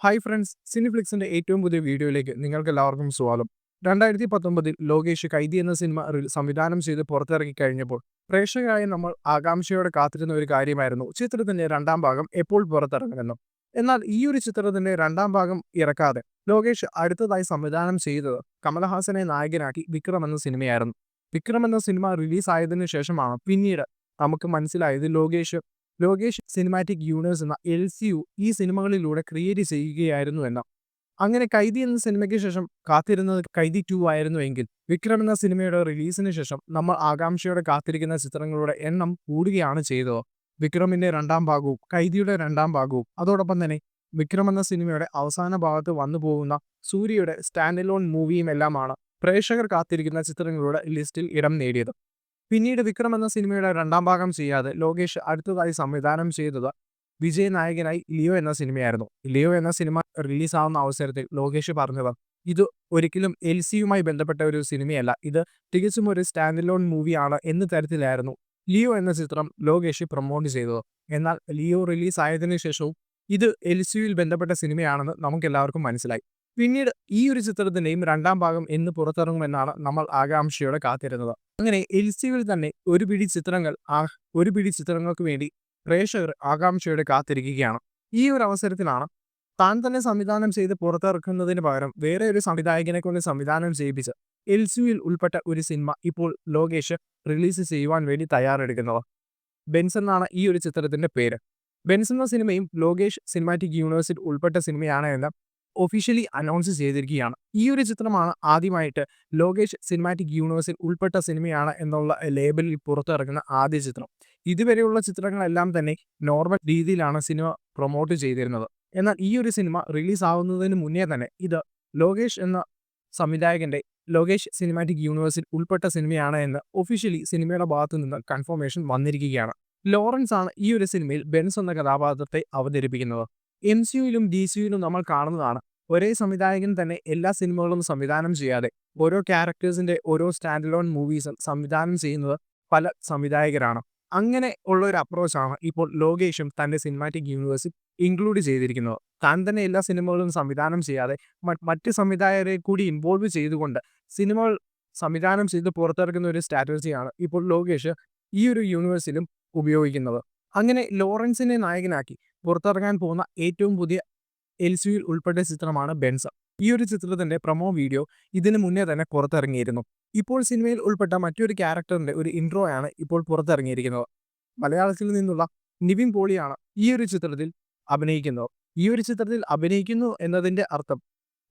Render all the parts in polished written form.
Hi friends, സിനിഫ്ലിക്സിന്റെ ഏറ്റവും പുതിയ വീഡിയോയിലേക്ക് നിങ്ങൾക്ക് എല്ലാവർക്കും സ്വാഗതം. 2019 ലോകേഷ് കൈദി എന്ന സിനിമ സംവിധാനം ചെയ്ത് പുറത്തിറങ്ങി കഴിഞ്ഞപ്പോൾ പ്രേക്ഷകരായ നമ്മൾ ആകാംക്ഷയോടെ കാത്തിരുന്ന ഒരു കാര്യമായിരുന്നു ചിത്രത്തിന്റെ രണ്ടാം ഭാഗം എപ്പോൾ പുറത്തിറങ്ങുമെന്നും. എന്നാൽ ഈ ഒരു ചിത്രത്തിന്റെ രണ്ടാം ഭാഗം ഇറക്കാതെ ലോകേഷ് അടുത്തതായി സംവിധാനം ചെയ്തത് കമലഹാസനെ നായകനാക്കി വിക്രം എന്ന സിനിമയായിരുന്നു. വിക്രം എന്ന സിനിമ റിലീസായതിനു ശേഷമാണ് പിന്നീട് നമുക്ക് മനസ്സിലായത് ലോകേഷ് സിനിമാറ്റിക് യൂണിവേഴ്സ് എന്ന LCU ഈ സിനിമകളിലൂടെ ക്രിയേറ്റ് ചെയ്യുകയായിരുന്നു എന്ന്. അങ്ങനെ കൈദി എന്ന സിനിമയ്ക്ക് ശേഷം കാത്തിരുന്നത് കൈദി 2 ആയിരുന്നു എങ്കിൽ വിക്രം എന്ന സിനിമയുടെ റിലീസിന് ശേഷം നമ്മൾ ആകാംക്ഷയോടെ കാത്തിരിക്കുന്ന ചിത്രങ്ങളുടെ എണ്ണം കൂടുകയാണ് ചെയ്തത്. വിക്രമിന്റെ രണ്ടാം ഭാഗവും കൈദിയുടെ രണ്ടാം ഭാഗവും അതോടൊപ്പം തന്നെ വിക്രം എന്ന സിനിമയുടെ അവസാന ഭാഗത്ത് വന്നു പോകുന്ന സൂര്യയുടെ സ്റ്റാൻഡ് അലോൺ മൂവിയും എല്ലാമാണ് പ്രേക്ഷകർ കാത്തിരിക്കുന്ന ചിത്രങ്ങളുടെ ലിസ്റ്റിൽ ഇടം നേടിയത്. പിന്നീട് വിക്രം എന്ന സിനിമയുടെ രണ്ടാം ഭാഗം ചെയ്യാതെ ലോകേഷ് അടുത്തതായി സംവിധാനം ചെയ്തത് വിജയ് നായകനായി ലിയോ എന്ന സിനിമയായിരുന്നു. ലിയോ എന്ന സിനിമ റിലീസാവുന്ന അവസരത്തിൽ ലോകേഷ് പറഞ്ഞത് ഇത് ഒരിക്കലും LCയുമായി ബന്ധപ്പെട്ട ഒരു സിനിമയല്ല, ഇത് തികച്ചും ഒരു സ്റ്റാൻഡ് അലോൺ മൂവിയാണ് എന്ന തരത്തിലായിരുന്നു ലിയോ എന്ന ചിത്രം ലോകേഷ് പ്രൊമോട്ട് ചെയ്തത്. എന്നാൽ ലിയോ റിലീസ് ആയതിനു ശേഷവും ഇത് LCയുയിൽ ബന്ധപ്പെട്ട സിനിമയാണെന്ന് നമുക്കെല്ലാവർക്കും മനസ്സിലായി. പിന്നീട് ഈ ഒരു ചിത്രത്തിന്റെയും രണ്ടാം ഭാഗം എന്ന് പുറത്തിറങ്ങുമെന്നാണ് നമ്മൾ ആകാംക്ഷയോടെ കാത്തിരുന്നത്. അങ്ങനെ LCയുവിൽ തന്നെ ഒരു പിടി ചിത്രങ്ങൾക്ക് വേണ്ടി പ്രേക്ഷകർ ആകാംക്ഷയോടെ കാത്തിരിക്കുകയാണ്. ഈ ഒരു അവസരത്തിലാണ് താൻ തന്നെ സംവിധാനം ചെയ്ത് പുറത്തിറക്കുന്നതിന് പകരം വേറെ ഒരു സംവിധായകനെ കൊണ്ട് സംവിധാനം ചെയ്യിപ്പിച്ച് LCയുയിൽ ഉൾപ്പെട്ട ഒരു സിനിമ ഇപ്പോൾ ലോകേഷ് റിലീസ് ചെയ്യുവാൻ വേണ്ടി തയ്യാറെടുക്കുന്നത്. ബെൻസ് എന്നാണ് ഈ ഒരു ചിത്രത്തിന്റെ പേര്. ബെൻസ് എന്ന സിനിമയും ലോകേഷ് സിനിമാറ്റിക് യൂണിവേഴ്സിൽ ഉൾപ്പെട്ട സിനിമയാണ് എന്ന് ഒഫീഷ്യലി അനൗൺസ് ചെയ്തിരിക്കുകയാണ്. ഈ ഒരു ചിത്രമാണ് ആദ്യമായിട്ട് ലോകേഷ് സിനിമാറ്റിക് യൂണിവേഴ്സിൽ ഉൾപ്പെട്ട സിനിമയാണ് എന്നുള്ള ലേബലിൽ പുറത്തിറങ്ങുന്ന ആദ്യ ചിത്രം. ഇതുവരെയുള്ള ചിത്രങ്ങളെല്ലാം തന്നെ നോർമൽ രീതിയിലാണ് സിനിമ പ്രൊമോട്ട് ചെയ്തിരുന്നത്. എന്നാൽ ഈ ഒരു സിനിമ റിലീസ് ആവുന്നതിന് മുന്നേ തന്നെ ഇത് ലോകേഷ് എന്ന സംവിധായകന്റെ ലോകേഷ് സിനിമാറ്റിക് യൂണിവേഴ്സിൽ ഉൾപ്പെട്ട സിനിമയാണ് എന്ന് ഒഫീഷ്യലി സിനിമയുടെ ഭാഗത്തു നിന്ന് കൺഫർമേഷൻ വന്നിരിക്കുകയാണ്. ലോറൻസ് ആണ് ഈ ഒരു സിനിമയിൽ ബെൻസ് എന്ന കഥാപാത്രത്തെ അവതരിപ്പിക്കുന്നത്. MCയുയിലും DCയുയിലും നമ്മൾ കാണുന്നതാണ് ഒരേ സംവിധായകൻ തന്നെ എല്ലാ സിനിമകളും സംവിധാനം ചെയ്യാതെ ഓരോ ക്യാരക്ടേഴ്സിന്റെ ഓരോ സ്റ്റാൻഡ് അലോൺ മൂവീസും സംവിധാനം ചെയ്യുന്നത് പല സംവിധായകരാണ്. അങ്ങനെ ഉള്ള ഒരു അപ്രോച്ചാണ് ഇപ്പോൾ ലോകേഷും തന്റെ സിനിമാറ്റിക് യൂണിവേഴ്സിൽ ഇൻക്ലൂഡ് ചെയ്തിരിക്കുന്നത്. താൻ തന്നെ എല്ലാ സിനിമകളും സംവിധാനം ചെയ്യാതെ മറ്റ് സംവിധായകരെ കൂടി ഇൻവോൾവ് ചെയ്തുകൊണ്ട് സിനിമകൾ സംവിധാനം ചെയ്ത് പുറത്തിറക്കുന്ന ഒരു സ്ട്രാറ്റജിയാണ് ഇപ്പോൾ ലോകേഷ് ഈ ഒരു യൂണിവേഴ്സിലും ഉപയോഗിക്കുന്നത്. അങ്ങനെ ലോറൻസിനെ നായകനാക്കി പുറത്തിറങ്ങാൻ പോകുന്ന ഏറ്റവും പുതിയ LCയുയിൽ ഉൾപ്പെട്ട ചിത്രമാണ് ബെൻസ്. ഈ ഒരു ചിത്രത്തിന്റെ പ്രൊമോ വീഡിയോ ഇതിനു മുന്നേ തന്നെ പുറത്തിറങ്ങിയിരുന്നു. ഇപ്പോൾ സിനിമയിൽ ഉൾപ്പെട്ട മറ്റൊരു ക്യാരക്ടറിന്റെ ഒരു ഇൻട്രോയാണ് ഇപ്പോൾ പുറത്തിറങ്ങിയിരിക്കുന്നത്. മലയാളത്തിൽ നിന്നുള്ള നിവിൻ പോളിയാണ് ഈ ഒരു ചിത്രത്തിൽ അഭിനയിക്കുന്നത്. ഈ ഒരു ചിത്രത്തിൽ അഭിനയിക്കുന്നു എന്നതിന്റെ അർത്ഥം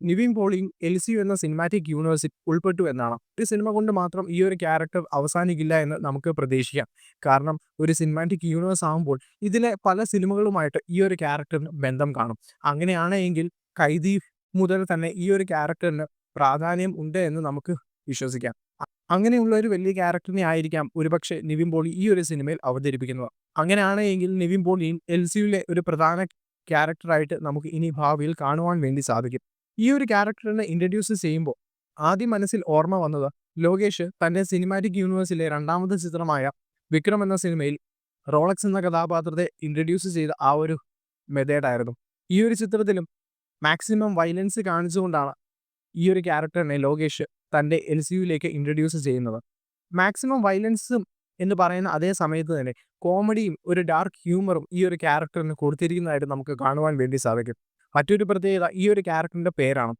നിവിൻ പോളിയും LCയു എന്ന സിനിമാറ്റിക് യൂണിവേഴ്സിൽ ഉൾപ്പെട്ടു എന്നാണ്. ഒരു സിനിമ കൊണ്ട് മാത്രം ഈ ഒരു ക്യാരക്ടർ അവസാനിക്കില്ല എന്ന് നമുക്ക് പ്രതീക്ഷിക്കാം. കാരണം ഒരു സിനിമാറ്റിക് യൂണിവേഴ്സ് ആകുമ്പോൾ ഇതിലെ പല സിനിമകളുമായിട്ട് ഈ ഒരു ക്യാരക്ടറിന് ബന്ധം കാണും. അങ്ങനെയാണ് എങ്കിൽ കൈദി മുതൽ തന്നെ ഈ ഒരു ക്യാരക്ടറിന് പ്രാധാന്യം ഉണ്ട് എന്ന് നമുക്ക് വിശ്വസിക്കാം. അങ്ങനെയുള്ള ഒരു വലിയ ക്യാരക്ടറിനെ ആയിരിക്കാം ഒരുപക്ഷെ നിവിൻ പോളി ഈ ഒരു സിനിമയിൽ അവതരിപ്പിക്കുന്നത്. അങ്ങനെയാണ് എങ്കിൽ നിവിൻ പോളിയും LCയുയിലെ ഒരു പ്രധാന ക്യാരക്ടറായിട്ട് നമുക്ക് ഇനി ഭാവിയിൽ കാണുവാൻ വേണ്ടി സാധിക്കും. ഈ ഒരു ക്യാരക്ടറിനെ ഇൻട്രൊഡ്യൂസ് ചെയ്യുമ്പോൾ ആദ്യം മനസ്സിൽ ഓർമ്മ വന്നത് ലോകേഷ് തന്റെ സിനിമാറ്റിക് യൂണിവേഴ്സിലെ രണ്ടാമത്തെ ചിത്രമായ വിക്രം എന്ന സിനിമയിൽ റോളക്സ് എന്ന കഥാപാത്രത്തെ ഇൻട്രൊഡ്യൂസ് ചെയ്ത ആ ഒരു മെത്തേഡായിരുന്നു. ഈ ഒരു ചിത്രത്തിലും മാക്സിമം വയലൻസ് കാണിച്ചുകൊണ്ടാണ് ഈ ഒരു ക്യാരക്ടറിനെ ലോകേഷ് തന്റെ LCയുയിലേക്ക് ഇൻട്രൊഡ്യൂസ് ചെയ്യുന്നത്. മാക്സിമം വയലൻസും എന്ന് പറയുന്ന അതേ സമയത്ത് തന്നെ കോമഡിയും ഒരു ഡാർക്ക് ഹ്യൂമറും ഈ ഒരു ക്യാരക്ടറിന് കൊടുത്തിരിക്കുന്നതായിട്ട് നമുക്ക് കാണുവാൻ വേണ്ടി സാധിക്കും. മറ്റൊരു പ്രത്യേകത ഈ ഒരു ക്യാരക്ടറിന്റെ പേരാണ്.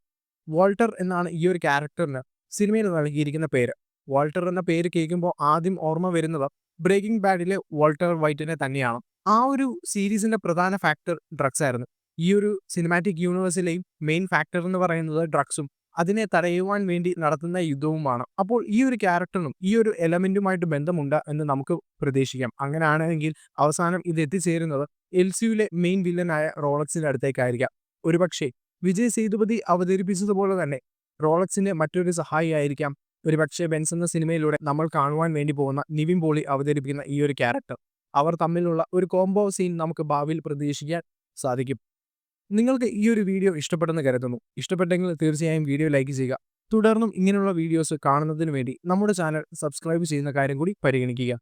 വാൾട്ടർ എന്നാണ് ഈ ഒരു ക്യാരക്ടറിന് സിനിമയിൽ നൽകിയിരിക്കുന്ന പേര്. വാൾട്ടർ എന്ന പേര് കേൾക്കുമ്പോൾ ആദ്യം ഓർമ്മ വരുന്നത് ബ്രേക്കിംഗ് ബാഡിലെ വാൾട്ടർ വൈറ്റിനെ തന്നെയാണ്. ആ ഒരു സീരീസിന്റെ പ്രധാന ഫാക്ടർ ഡ്രഗ്സ് ആയിരുന്നു. ഈ ഒരു സിനിമാറ്റിക് യൂണിവേഴ്സിലെയും മെയിൻ ഫാക്ടർ എന്ന് പറയുന്നത് ഡ്രഗ്സും അതിനെ തടയുവാൻ വേണ്ടി നടത്തുന്ന യുദ്ധവുമാണ്. അപ്പോൾ ഈ ഒരു ക്യാരക്ടറിനും ഈ ഒരു എലമെന്റുമായിട്ട് ബന്ധമുണ്ട് എന്ന് നമുക്ക് പ്രതീക്ഷിക്കാം. അങ്ങനെയാണെങ്കിൽ അവസാനം ഇത് എത്തിച്ചേരുന്നത് LCയുയിലെ മെയിൻ വില്ലനായ റോളക്സിന്റെ അടുത്തേക്കായിരിക്കാം. ഒരുപക്ഷെ വിജയ് സേതുപതി അവതരിപ്പിച്ചതുപോലെ തന്നെ റോളക്സിന്റെ മറ്റൊരു സഹായി ആയിരിക്കാം ഒരുപക്ഷെ ബെൻസ് എന്ന സിനിമയിലൂടെ നമ്മൾ കാണുവാൻ വേണ്ടി പോകുന്ന നിവിൻ പോളി അവതരിപ്പിക്കുന്ന ഈ ഒരു ക്യാരക്ടർ. അവർ തമ്മിലുള്ള ഒരു കോംബോ സീൻ നമുക്ക് ഭാവിയിൽ പ്രതീക്ഷിക്കാൻ സാധിക്കും. നിങ്ങൾക്ക് ഈ ഒരു വീഡിയോ ഇഷ്ടപ്പെട്ടെന്ന് കരുതുന്നു. ഇഷ്ടപ്പെട്ടെങ്കിൽ തീർച്ചയായും വീഡിയോ ലൈക്ക് ചെയ്യുക. തുടർന്നും ഇങ്ങനെയുള്ള വീഡിയോസ് കാണുന്നതിന് വേണ്ടി നമ്മുടെ ചാനൽ സബ്സ്ക്രൈബ് ചെയ്യുന്ന കാര്യം കൂടി പരിഗണിക്കുക.